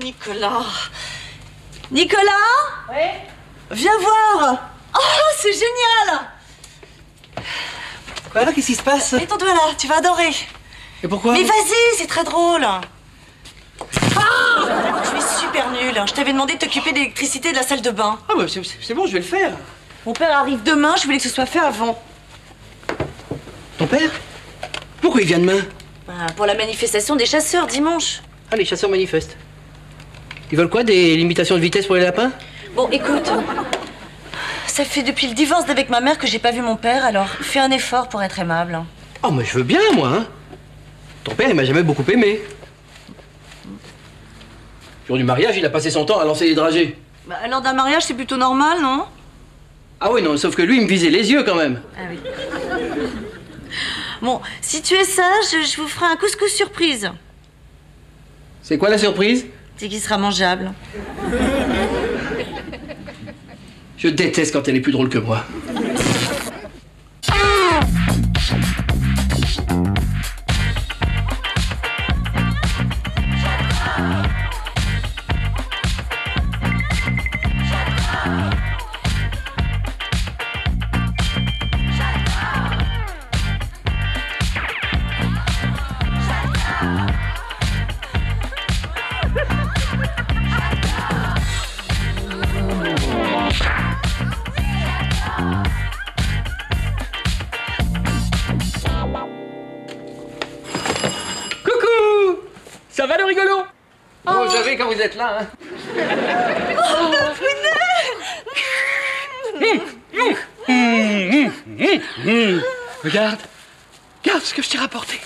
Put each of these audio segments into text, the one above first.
Nicolas. Nicolas? Oui? Viens voir. Oh, c'est génial. Quoi, qu'est-ce qui se passe? Mets-toi là, tu vas adorer. Et pourquoi? Mais vas-y, c'est très drôle. Ah, tu es super nul. Je t'avais demandé de t'occuper de l'électricité de la salle de bain. Ah bah c'est bon, je vais le faire. Mon père arrive demain, je voulais que ce soit fait avant. Ton père? Pourquoi il vient demain? Pour la manifestation des chasseurs dimanche. Ah, les chasseurs manifestent. Ils veulent quoi, des limitations de vitesse pour les lapins? Bon, écoute, ça fait depuis le divorce d'avec ma mère que j'ai pas vu mon père, alors fais un effort pour être aimable. Oh, mais je veux bien, moi, hein. Ton père, il m'a jamais beaucoup aimé. Le jour du mariage, il a passé son temps à lancer les dragées. Bah, lors d'un mariage, c'est plutôt normal, non? Ah oui, non, sauf que lui, il me visait les yeux, quand même. Ah oui. Bon, si tu es sage, je vous ferai un couscous surprise. C'est quoi la surprise? C'est qu'il sera mangeable. Je déteste quand elle est plus drôle que moi. Ça va le rigolo? Oh, vous savez quand vous êtes là, hein. Oh, Regarde. Regarde ce que je t'ai rapporté.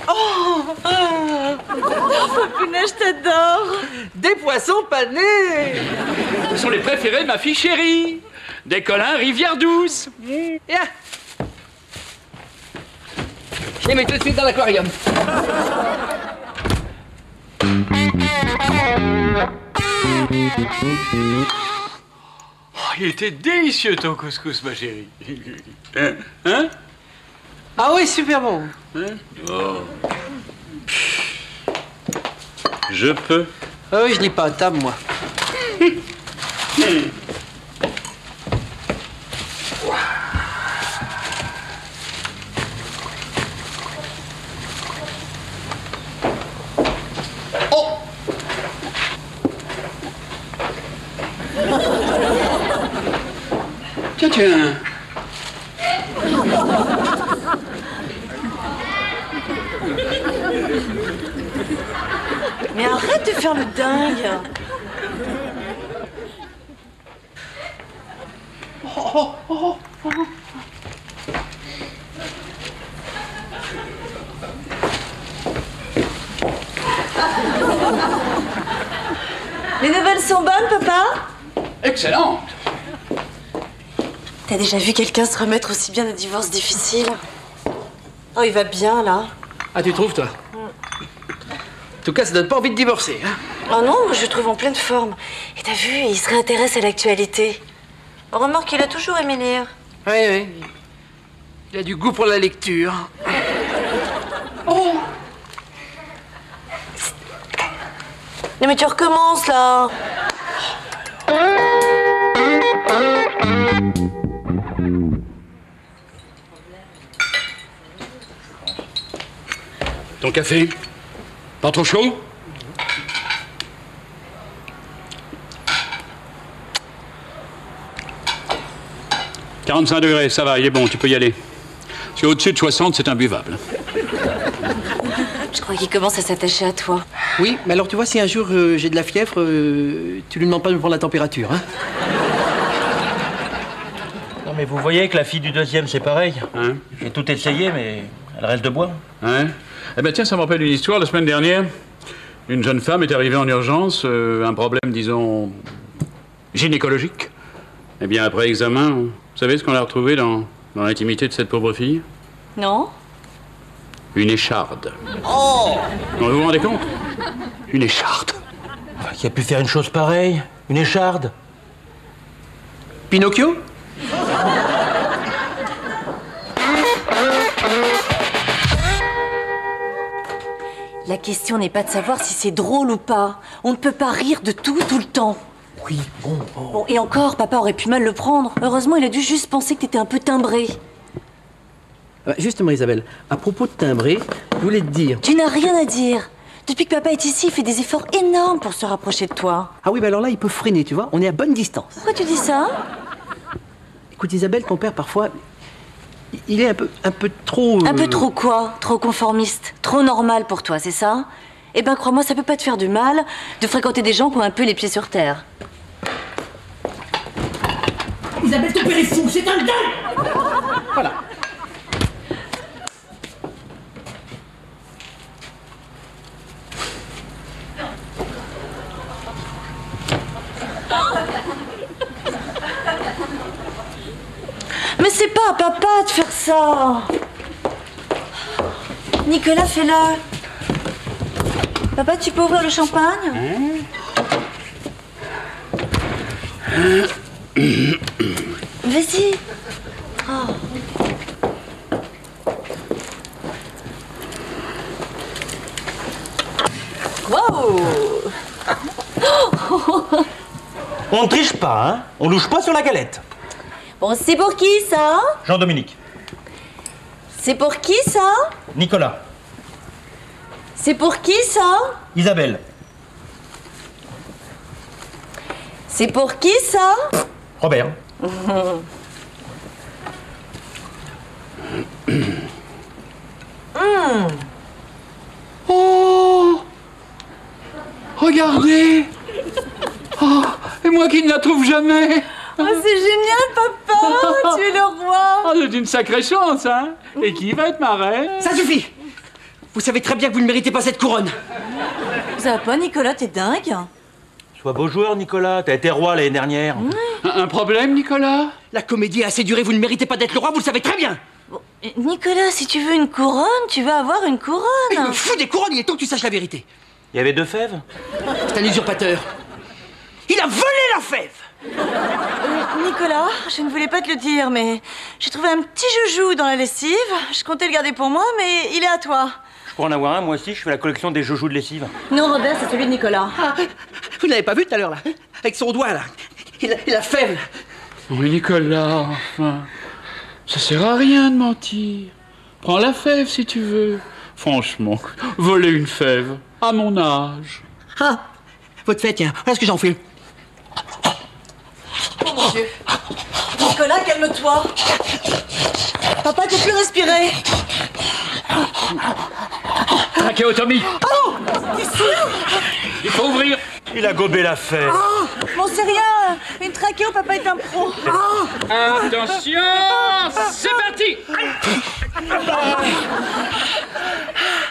Oh, Punaise, je t'adore. Des poissons panés. Ce sont les préférés de ma fille chérie. Des colins rivière douce. Viens. Je les mets tout de suite dans l'aquarium. Oh, il était délicieux ton couscous, ma chérie. Hein? Ah oui, super bon. Hein? Oh. Je peux. Ah oui, je lis pas à table, moi. Oh! Tiens, tiens. Mais arrête de faire le dingue. Les nouvelles sont bonnes, papa? Excellente. T'as déjà vu quelqu'un se remettre aussi bien d'un divorce difficile? Oh, il va bien, là. Ah, tu trouves, toi? En tout cas, ça donne pas envie de divorcer, hein. Oh non, je le trouve en pleine forme. Et t'as vu, il se réintéresse à l'actualité. Remarque qu'il a toujours aimé lire. Oui, oui. Il a du goût pour la lecture. Oh! Non mais tu recommences, là. Ton café? Pas trop chaud? « 45 degrés, ça va, il est bon, tu peux y aller. Parce qu'au-dessus de 60, c'est imbuvable. » Je crois qu'il commence à s'attacher à toi. Oui, mais alors tu vois, si un jour j'ai de la fièvre, tu lui demandes pas de me prendre la température, hein. Non mais vous voyez que la fille du deuxième c'est pareil. Hein? J'ai tout essayé mais elle reste de bois. Ouais. Eh ben tiens, ça me rappelle une histoire. La semaine dernière, une jeune femme est arrivée en urgence, un problème, disons, gynécologique. Eh bien, après examen, vous savez ce qu'on a retrouvé dans l'intimité de cette pauvre fille? Non? Une écharde. Oh! Non, vous vous rendez compte? Une écharde. Enfin, qui a pu faire une chose pareille? Une écharde? Pinocchio? La question n'est pas de savoir si c'est drôle ou pas. On ne peut pas rire de tout le temps. Oui, bon. Bon, et encore, papa aurait pu mal le prendre. Heureusement, il a dû juste penser que t'étais un peu timbré. Justement, Isabelle, à propos de timbré, je voulais te dire... Tu n'as rien à dire. Depuis que papa est ici, il fait des efforts énormes pour se rapprocher de toi. Ah oui, bah alors là, il peut freiner, tu vois. On est à bonne distance. Pourquoi tu dis ça? Écoute, Isabelle, ton père, parfois, il est un peu trop... Un peu trop quoi? Trop conformiste? Trop normal pour toi, c'est ça? Eh ben, crois-moi, ça peut pas te faire du mal de fréquenter des gens qui ont un peu les pieds sur terre. Isabelle, ton père est fou, c'est un dingue. Voilà. Mais c'est pas à papa de faire ça. Nicolas, fais-le. Papa, tu peux ouvrir le champagne? Vas-y. Oh. Wow. On ne triche pas, hein. On louche pas sur la galette. Bon, c'est pour qui, ça? Jean-Dominique. C'est pour qui, ça? Nicolas. C'est pour qui, ça? Isabelle. C'est pour qui, ça? Robert. Oh! Regardez! Oh, et moi qui ne la trouve jamais! Oh, c'est génial, papa! Tu es le roi! Oh, c'est une sacrée chance, hein? Et qui va être ma reine? Ça suffit. Vous savez très bien que vous ne méritez pas cette couronne. Ça va pas, Nicolas, t'es dingue? Sois beau joueur, Nicolas. T'as été roi l'année dernière. Un problème, Nicolas? La comédie a assez duré, vous ne méritez pas d'être le roi, vous le savez très bien. Bon, Nicolas, si tu veux une couronne, tu vas avoir une Il couronne! me fout des couronnes, il est temps que tu saches la vérité. Il y avait 2 fèves. C'est un usurpateur. Il a volé la fève. Nicolas, je ne voulais pas te le dire, mais j'ai trouvé un petit joujou dans la lessive. Je comptais le garder pour moi, mais il est à toi. Je pourrais en avoir un, moi aussi, je fais la collection des joujoux de lessive. Non, Robert, c'est celui de Nicolas. Ah, vous ne l'avez pas vu tout à l'heure, là? Avec son doigt, là. Il a fève. Oui, Nicolas, enfin... Ça sert à rien de mentir. Prends la fève si tu veux. Franchement, voler une fève, à mon âge. Ah, votre fête, tiens. Voilà ce que j'en fais. Oh mon Dieu. Nicolas, calme-toi. Papa, tu peux plus respirer. Trachéotomie. Oh, t'es sûr? Il faut ouvrir. Il a gobé la fève. Oh, bon, c'est rien. Une trachéo, papa est un pro. Oh. Attention, c'est parti.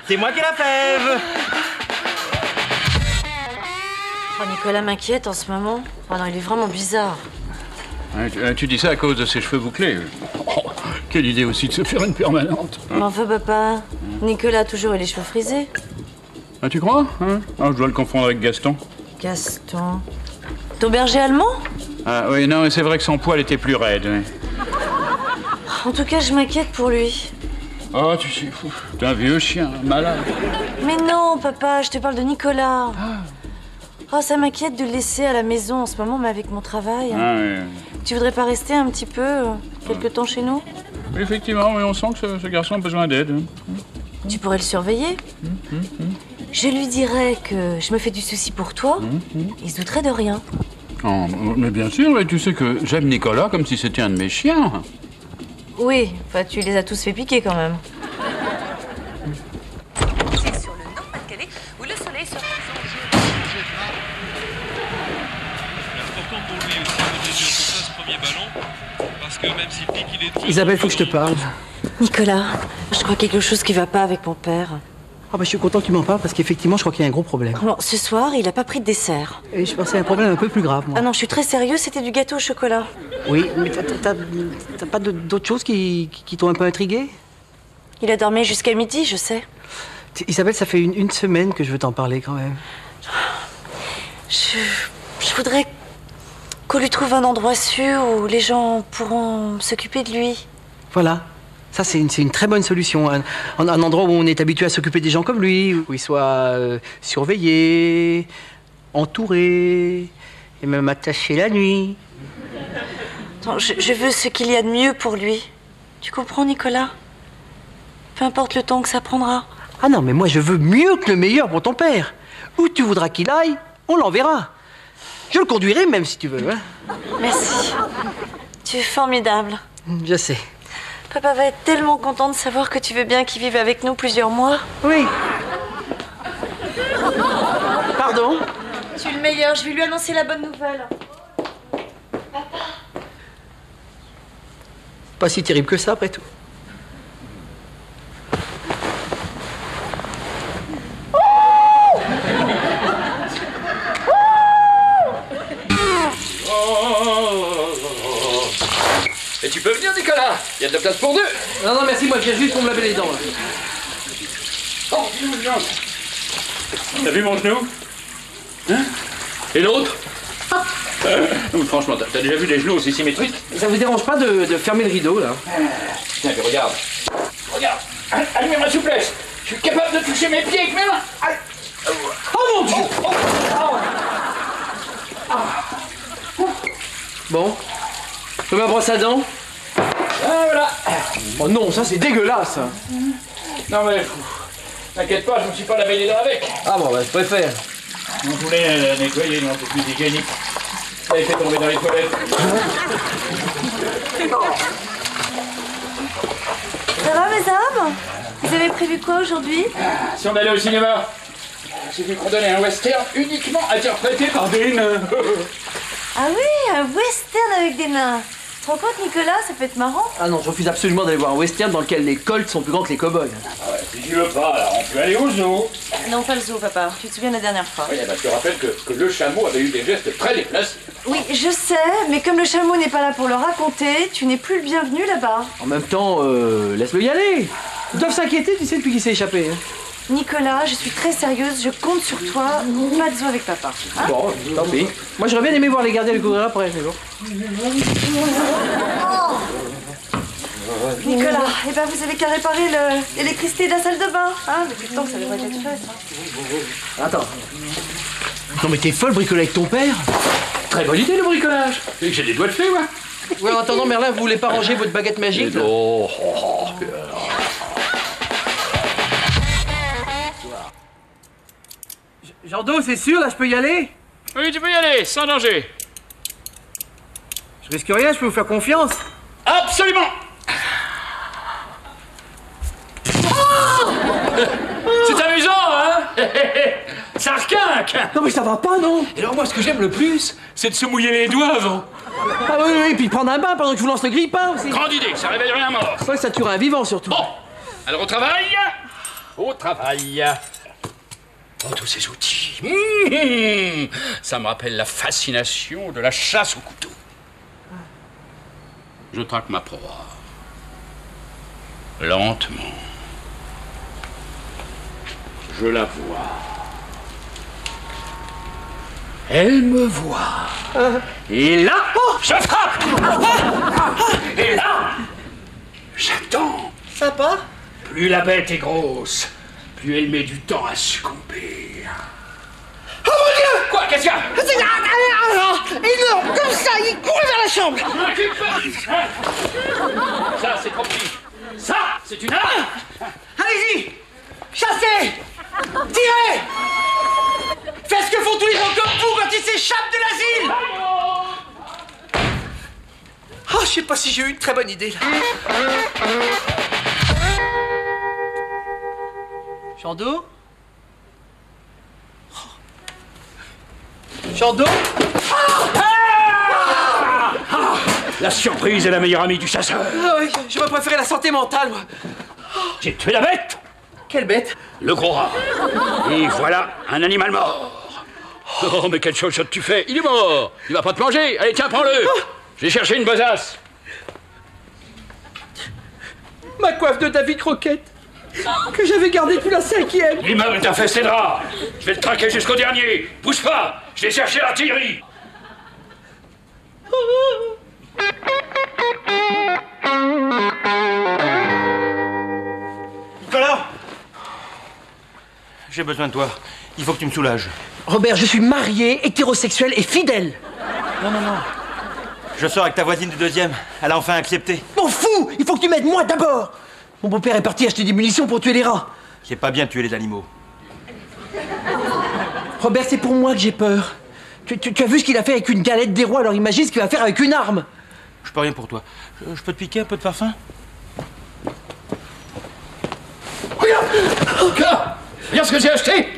C'est moi qui ai la fève. Oh, Nicolas m'inquiète en ce moment. Oh non, il est vraiment bizarre. Tu dis ça à cause de ses cheveux bouclés. Oh, quelle idée aussi de se faire une permanente. Mais enfin, papa, Nicolas a toujours eu les cheveux frisés. Ah, tu crois, hein? Ah, je dois le confondre avec Gaston. Gaston. Ton berger allemand? Ah oui, non, mais c'est vrai que son poil était plus raide. Oui. En tout cas, je m'inquiète pour lui. Oh, tu sais, t'es un vieux chien, malade. Mais non, papa, je te parle de Nicolas. Oh, ça m'inquiète de le laisser à la maison en ce moment, mais avec mon travail. Ah, oui. Tu voudrais pas rester un petit peu, quelque temps chez nous? Oui, effectivement, oui, on sent que ce garçon a besoin d'aide. Tu pourrais le surveiller. Je lui dirais que je me fais du souci pour toi. Il se douterait de rien. Oh, mais bien sûr, mais tu sais que j'aime Nicolas comme si c'était un de mes chiens. Oui, enfin, tu les as tous fait piquer quand même. C'est sur le Nord-Pas-de-Calais où le soleil se Important pour lui aussi de mesurer comme ça ce premier ballon, parce que même s'il dit qu'il est très Isabelle, faut que je te parle. Nicolas, je crois quelque chose qui va pas avec mon père. Ah bah je suis content que tu m'en parles parce qu'effectivement, je crois qu'il y a un gros problème. Bon, ce soir, il a pas pris de dessert. Et je pensais à un problème un peu plus grave, moi. Ah non, je suis très sérieux, c'était du gâteau au chocolat. Oui, mais t'as pas d'autres choses qui t'ont un peu intrigué? Il a dormi jusqu'à midi, je sais. Isabelle, ça fait une semaine que je veux t'en parler quand même. Je voudrais qu'on lui trouve un endroit sûr où les gens pourront s'occuper de lui. Voilà, Ça, c'est une très bonne solution. Un endroit où on est habitué à s'occuper des gens comme lui, où il soit surveillé, entouré, et même attaché la nuit. Attends, je veux ce qu'il y a de mieux pour lui. Tu comprends, Nicolas? Peu importe le temps que ça prendra. Ah non, mais moi, je veux mieux que le meilleur pour ton père. Où tu voudras qu'il aille, on l'enverra. Je le conduirai même si tu veux. Hein. Merci. Tu es formidable. Je sais. Papa va être tellement content de savoir que tu veux bien qu'il vive avec nous plusieurs mois. Oui. Pardon? Tu es le meilleur, je vais lui annoncer la bonne nouvelle. Pas si terrible que ça, après tout. Et tu peux venir, Nicolas? Il y a de la place pour deux. Non, non, merci, moi je viens juste pour me laver les dents. Là. Oh, t'as vu mon genou? Hein? Et l'autre? Non, franchement, t'as déjà vu des genoux aussi symétriques? Ça vous dérange pas de fermer le rideau, là? Tiens, mais regarde. Regarde. Allumez ma souplesse. Je suis capable de toucher mes pieds avec mes mains. Oh mon Dieu! Bon. Je peux ma brosse à dents? Ah, voilà. Oh non, ça c'est dégueulasse! Non, mais... T'inquiète pas, je me suis pas lavé les dents avec. Ah bon, bah je préfère. On voulait la nettoyer, non, c'est plus hygiénique. Ça a été tombé dans les toilettes. Ça va, mes âmes? Vous avez prévu quoi aujourd'hui? Si on allait au cinéma, J'ai vu qu'on donnait un western uniquement interprété par des nains. Ah oui, un western avec des nains. Tu te rends compte, Nicolas? Ça peut être marrant. Ah non, je refuse absolument d'aller voir un western dans lequel les colts sont plus grands que les cow-boys. Ah ouais, si tu veux pas, alors on peut aller au zoo. Non, pas le zoo, papa. Tu te souviens de la dernière fois? Oui, bah, je te rappelle que le chameau avait eu des gestes très déplacés. Oui, je sais, mais comme le chameau n'est pas là pour le raconter, tu n'es plus le bienvenu là-bas. En même temps, laisse-le y aller. Ils doivent s'inquiéter, tu sais, depuis qu'il s'est échappé. Hein. Nicolas, je suis très sérieuse, je compte sur toi. Pas de zoo avec papa. Hein? Bon, tant pis. Moi, j'aurais bien aimé voir les gardiens le courir après, mais bon. Nicolas, eh ben vous avez qu'à réparer l'électricité de la salle de bain. Hein? Depuis le temps que ça devrait être fait, ça. Attends. Non mais t'es folle, bricoler avec ton père? Très bonne idée le bricolage. Tu sais que j'ai des doigts de fée, moi. Ouais, en attendant, Merlin, vous voulez pas ranger votre baguette magique là? Jordo, c'est sûr, là, je peux y aller? Oui, tu peux y aller, sans danger. Je risque rien, je peux vous faire confiance. Absolument. C'est amusant, hein? Ça requinque. Non mais ça va pas, non? Et alors moi, ce que j'aime le plus, c'est de se mouiller les doigts avant. Ah oui, oui, puis prendre un bain pendant que je vous lance le grille-pain aussi. Grande idée, ça réveillerait un mort. Ouais, ça tuerait un vivant surtout. Bon, alors au travail. Au travail. Oh, tous ces outils. Ça me rappelle la fascination de la chasse au couteau. Je traque ma proie. Lentement. Je la vois. Elle me voit. Et là, je frappe. Et là, j'attends. Papa? Plus la bête est grosse, plus elle met du temps à succomber. Oh mon Dieu! Quoi? Qu'est-ce qu'il y a? Énorme, comme ça, il court vers la chambre. Ça, c'est trop petit. Ça, c'est une arme. Allez-y! Chassez! Tirez! Faites ce que font tous les gens comme vous quand ils s'échappent de l'asile! Oh, je sais pas si j'ai eu une très bonne idée, là. Chando? Chando? La surprise est la meilleure amie du chasseur. Ah oui, j'aurais préféré la santé mentale, moi. J'ai tué la bête. Quelle bête! Le gros rat. Et voilà un animal mort. Oh, mais quelle chose tu fais? Il est mort. Il va pas te manger. Allez, tiens, prends-le. J'ai cherché une besace. Ma coiffe de David Croquette, que j'avais gardée depuis la 5e. L'immeuble est infesté de rats. Je vais le traquer jusqu'au dernier. Bouge pas. Je vais chercher l'artillerie. Oh. J'ai besoin de toi. Il faut que tu me soulages. Robert, je suis marié, hétérosexuel et fidèle. Non. Je sors avec ta voisine du deuxième. Elle a enfin accepté. M'en fous! Il faut que tu m'aides moi d'abord! Mon beau-père est parti acheter des munitions pour tuer les rats. C'est pas bien de tuer les animaux. Robert, c'est pour moi que j'ai peur. Tu as vu ce qu'il a fait avec une galette des rois, alors imagine ce qu'il va faire avec une arme. Je peux rien pour toi. Je peux te piquer un peu de parfum? Regarde ce que j'ai acheté.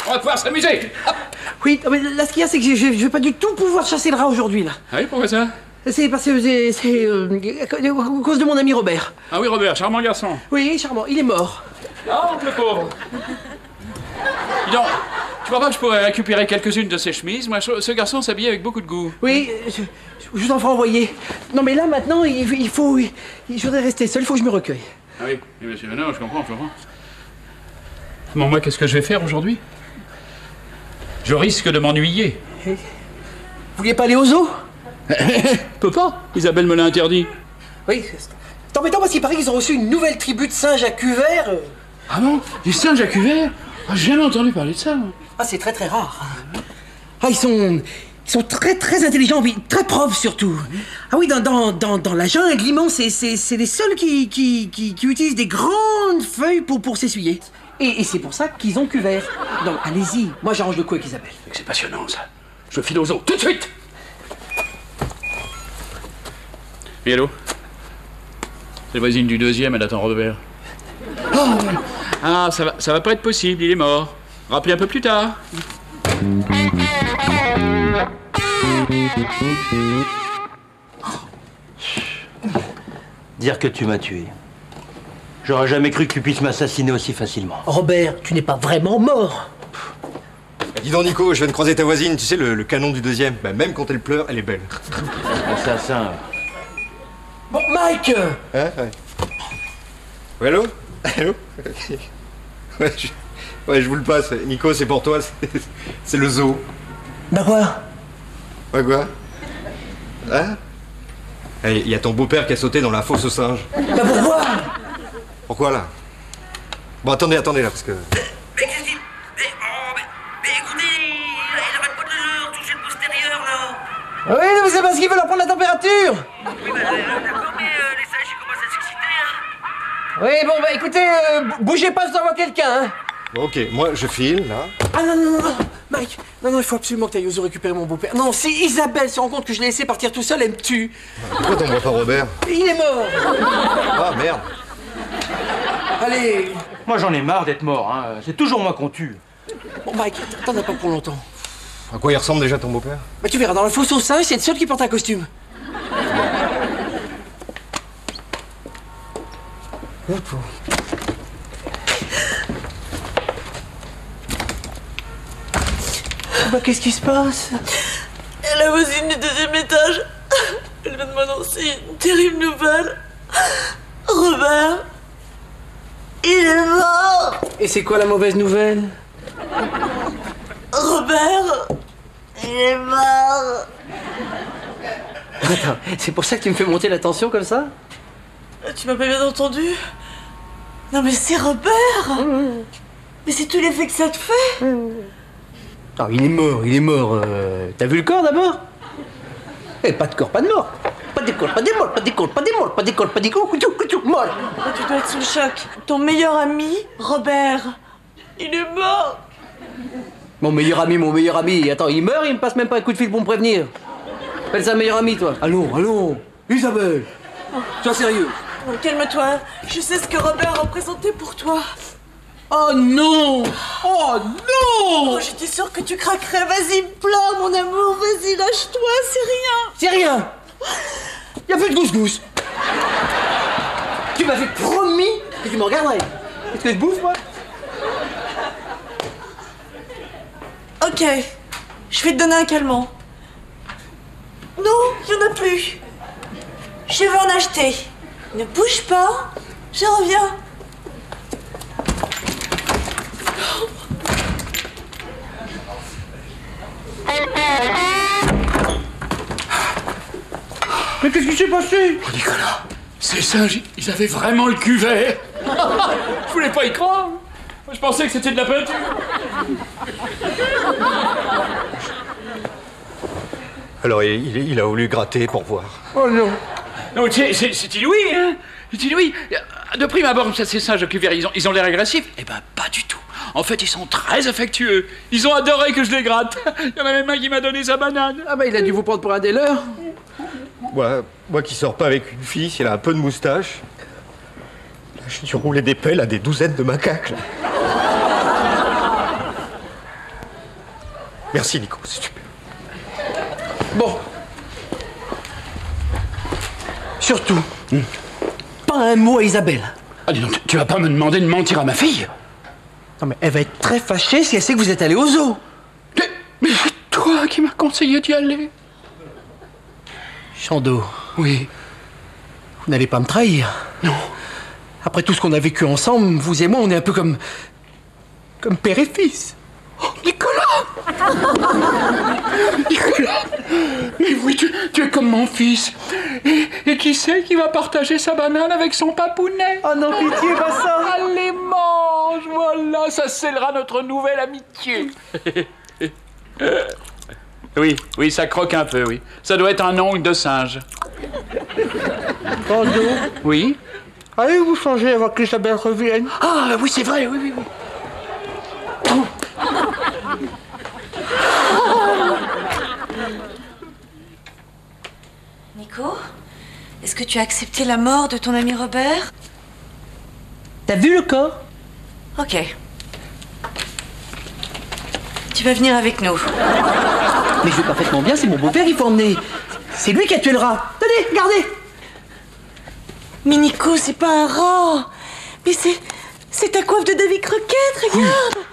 On va pouvoir s'amuser. Hop. Oui, mais là, ce qu'il y a, c'est que je vais pas du tout pouvoir chasser le rat aujourd'hui, là. Ah oui, pourquoi ça? C'est parce que c'est à cause de mon ami Robert. Ah oui, Robert, charmant garçon. Oui, charmant, il est mort. Ah, le pauvre. Dis donc, tu crois pas que je pourrais récupérer quelques-unes de ses chemises? Moi, ce garçon s'habille avec beaucoup de goût. Oui, je vous en ferai envoyer. Non, mais là, maintenant, je voudrais rester seul, il faut que je me recueille. Ah oui, monsieur, non, je comprends. Bon, moi, qu'est-ce que je vais faire aujourd'hui? Je risque de m'ennuyer. Vous vouliez pas aller au zoo? Peux pas, Isabelle me l'a interdit. Oui, c'est embêtant parce qu'il paraît qu'ils ont reçu une nouvelle tribu de singes à cuvert. Ah bon? Des singes à cuvert? Ah, j'ai jamais entendu parler de ça, moi. Ah, c'est très très rare. Ah, ils sont très très intelligents, puis très profs surtout. Ah oui, dans la jungle, l'immense, c'est les seuls qui utilisent des grandes feuilles pour s'essuyer. Et c'est pour ça qu'ils ont cuvert. Donc, allez-y, moi j'arrange le coup avec Isabelle. C'est passionnant, ça. Je file au zoo, tout de suite. Oui, allô? C'est la voisine du deuxième, elle attend Robert. Oh. Ah, ça va pas être possible, il est mort. Rappelez un peu plus tard. Dire que tu m'as tué. J'aurais jamais cru que tu puisses m'assassiner aussi facilement. Robert, tu n'es pas vraiment mort. Dis donc, Nico, je viens de croiser ta voisine, tu sais, le canon du deuxième. Bah, même quand elle pleure, elle est belle. Assassin. Bon, Mike! Hein? Ouais. Ouais, allô? Allô? Ouais, je vous le passe. Nico, c'est pour toi, c'est le zoo. Bah quoi? Ouais, quoi? Hein? Il y a ton beau-père qui a sauté dans la fosse aux singes. Bah pourquoi? Pourquoi, là? Bon, attendez, là, parce que... Mais écoutez, il arrête pas de le toucher le postérieur, là. Oui, mais c'est parce qu'ils veulent leur prendre la température. Oui, bah d'accord, mais les singes, ils commencent à s'exciter, hein. Oui, bon, bah écoutez, bougez pas, je dois voir quelqu'un, hein. Bon, ok, moi, je file, là. Ah non, Mike, non, il faut absolument que t'ailles aux zoo récupérer mon beau-père. Non, si Isabelle se rend compte que je l'ai laissé partir tout seul, elle me tue. Pourquoi t'envoies pas Robert? Il est mort. Ah, merde. Allez. Moi, j'en ai marre d'être mort, hein. C'est toujours moi qu'on tue. Bon, Mike, t'en as pas pour longtemps. À quoi il ressemble déjà ton beau-père? Bah tu verras, dans la fosse aux singes, c'est le seul qui porte un costume. Bah qu'est-ce qui se passe? La voisine du deuxième étage, elle vient de m'annoncer une terrible nouvelle. Robert, il est mort. Et c'est quoi la mauvaise nouvelle? Robert, il est mort. Attends, c'est pour ça que tu me fais monter la tension comme ça? Tu m'as pas bien entendu? Non mais c'est Robert. Mais c'est tout l'effet que ça te fait. Ah, il est mort. T'as vu le corps d'abord? Eh, pas de corps, pas de mort. Pas de corps, pas de mort, pas de corps, pas de mort, pas de corps, pas de corps, mort. Tu dois être sous le choc. Ton meilleur ami, Robert, il est mort. Mon meilleur ami. Attends, il meurt, il me passe même pas un coup de fil pour me prévenir. Appelle ça meilleur ami, toi. Allons. Isabelle. Sois sérieux. Oh, calme-toi. Je sais ce que Robert représentait pour toi. Oh non! Oh, j'étais sûre que tu craquerais. Vas-y, pleure, mon amour. Vas-y, lâche-toi. C'est rien. Y'a plus de gousses. Tu m'avais promis que tu me regarderais. Est-ce que je bouffe, moi? Ok. Je vais te donner un calmant. Non, il n'y en a plus. Je vais en acheter. Ne bouge pas. Je reviens. Mais qu'est-ce qui s'est passé? Oh, Nicolas, ces singes, ils avaient vraiment le cuvert. Je voulais pas y croire. Je pensais que c'était de la peinture. Alors il a voulu gratter pour voir. Oh non. Non, c'est Louis, hein. C'est Louis. De prime abord, ça, ces singes cuvières, ils ont l'air agressifs. Eh ben, pas du tout. En fait, ils sont très affectueux. Ils ont adoré que je les gratte. Il y en a même un qui m'a donné sa banane. Ah bah il a dû vous prendre pour un des leurs. Moi qui sors pas avec une fille, si elle a un peu de moustache. Là, j'ai dû rouler des pelles à des douzaines de macaques, là. Merci, Nico, c'est super. Bon. Surtout, pas un mot à Isabelle. Ah, dis donc, tu vas pas me demander de mentir à ma fille? Non mais elle va être très fâchée si elle sait que vous êtes allé au zoo. Mais c'est toi qui m'as conseillé d'y aller. Chando, Oui. vous n'allez pas me trahir. Non. Après tout ce qu'on a vécu ensemble, vous et moi, on est un peu comme père et fils. Oh, Nicolas! Nicolas! Mais oui, tu es comme mon fils. Et qui c'est qui va partager sa banane avec son papounet? Oh non, pitié, pas ça. Allez, mange, voilà, ça scellera notre nouvelle amitié. Oui, ça croque un peu, oui. Ça doit être un ongle de singe. Chando, Oui? allez vous changer avant qu'Isabelle revienne. Ah, oui, c'est vrai, oui. Nico, est-ce que tu as accepté la mort de ton ami Robert? T'as vu le corps? Ok. Tu vas venir avec nous. Mais je vais parfaitement bien, c'est mon beau-père, il faut emmener. C'est lui qui a tué le rat. Tenez, regardez. Mais Nico, c'est pas un rat. Mais c'est ta coiffe de David Croquette, regarde.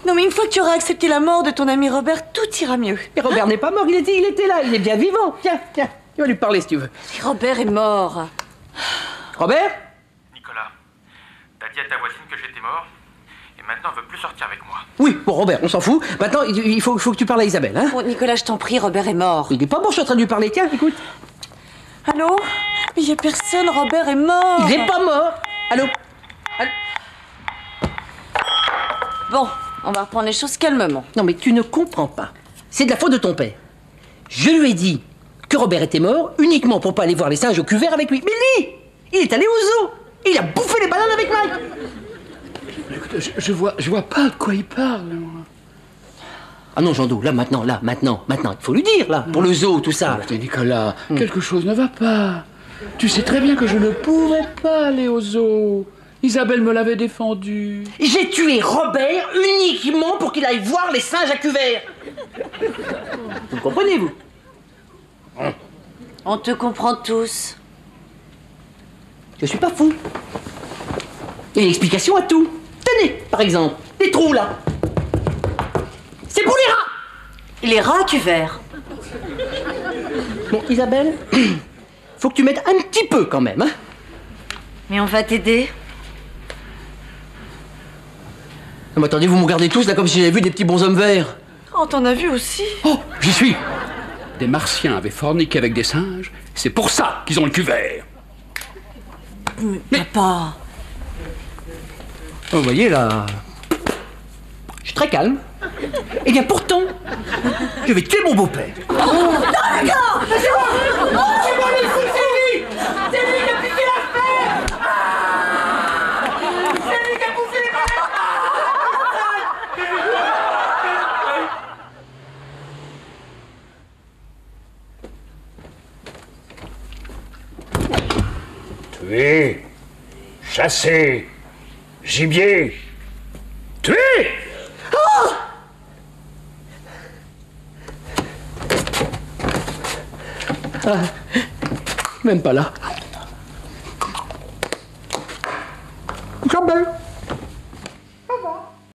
Non, mais une fois que tu auras accepté la mort de ton ami Robert, tout ira mieux. Mais Robert n'est pas mort, il était là, il est bien vivant. Viens, tu vas lui parler si tu veux. Mais Robert est mort. Robert? Nicolas, t'as dit à ta voisine que j'étais mort, et maintenant elle veut plus sortir avec moi. Oui, bon Robert, on s'en fout. Maintenant, il faut que tu parles à Isabelle, hein? Bon, Nicolas, je t'en prie, Robert est mort. Il est pas mort, je suis en train de lui parler. Tiens, écoute. Allô? Mais y a personne, Robert est mort. Il est pas mort. Allô? Bon, on va reprendre les choses calmement. Non, mais tu ne comprends pas. C'est de la faute de ton père. Je lui ai dit que Robert était mort uniquement pour pas aller voir les singes au cuvert avec lui. Mais lui, il est allé au zoo. Il a bouffé les bananes avec Mike. Écoute, je vois pas de quoi il parle. Moi. Ah non, Jandou, là, maintenant, il faut lui dire, là, pour le zoo, tout ça. Mais Nicolas, quelque chose ne va pas. Tu sais très bien que je ne pouvais pas aller au zoo. Isabelle me l'avait défendu. J'ai tué Robert uniquement pour qu'il aille voir les singes à cuvert. Vous me comprenez, vous? On te comprend tous. Je suis pas fou. Il y a une explication à tout. Tenez, par exemple, les trous, là. C'est pour les rats. Les rats à cuvert. Bon, Isabelle, faut que tu m'aides un petit peu quand même, hein. Mais on va t'aider. Non, mais attendez, vous me regardez tous là comme si j'avais vu des petits bonshommes verts. Oh, t'en as vu aussi. Oh, j'y suis. Des martiens avaient forniqué avec des singes. C'est pour ça qu'ils ont le cuvert. Mais papa. Oh, vous voyez là, je suis très calme. Et bien pourtant, je vais tuer mon beau-père. Oh, non, d'accord. C'est moi. Oh, c'est moi les fous, c'est lui. C'est lui qui a piqué l'affaire. C'est lui qui a bouffé les bananes. Tuer, chasser, gibier, tuer! Oh! Ah, même pas là. Isabelle.